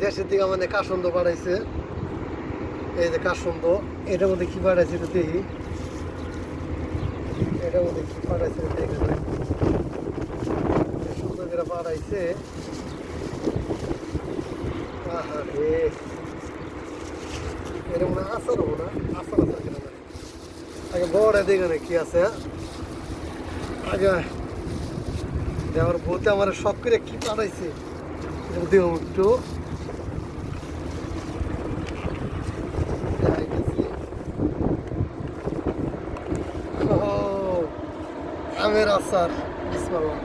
দেশের দিকে মানে কাসন্দ বাড়াইছে। এই যে কাসন্দ, এটার মধ্যে কি বাড়াইছে এটা দেখি। এটার মধ্যে কি বাড়াইছে দেখে সুন্দর করে বাড়াইছে। আহা রে, এটা মনে হয় আচার হবো না, আচার আচার কিনা জানি। আগে বড় দেখে না কি আছে। আগে আমার বলতে আমার শখ করে কি পাঠাইছে দেহ একটু আমের আচার। বিসমিল্লাহ,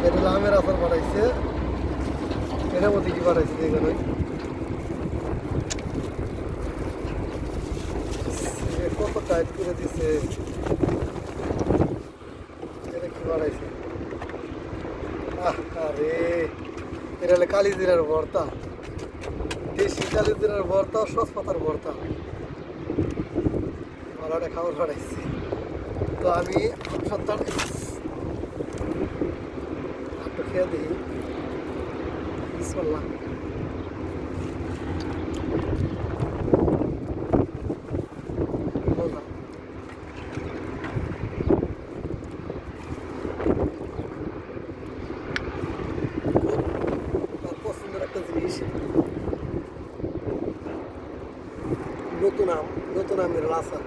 এটা হলো আমের আচার বানাইছে। এটার মধ্যে কি বানাইছে এখানে কত টাইট করে দিছে। এটা কি বানাইছে? আরে এটা হলো কালিজিরার ভর্তা, দেশি কালিজিরার ভর্তা, সসপাতার ভর্তা। ভালোটা খাবার বানাইছে। তো আমি সত্তর একটু খেয়ে দিই। বিসমিল্লাহ। পছন্দের একটা জিনিস, নতুন আমের আচার।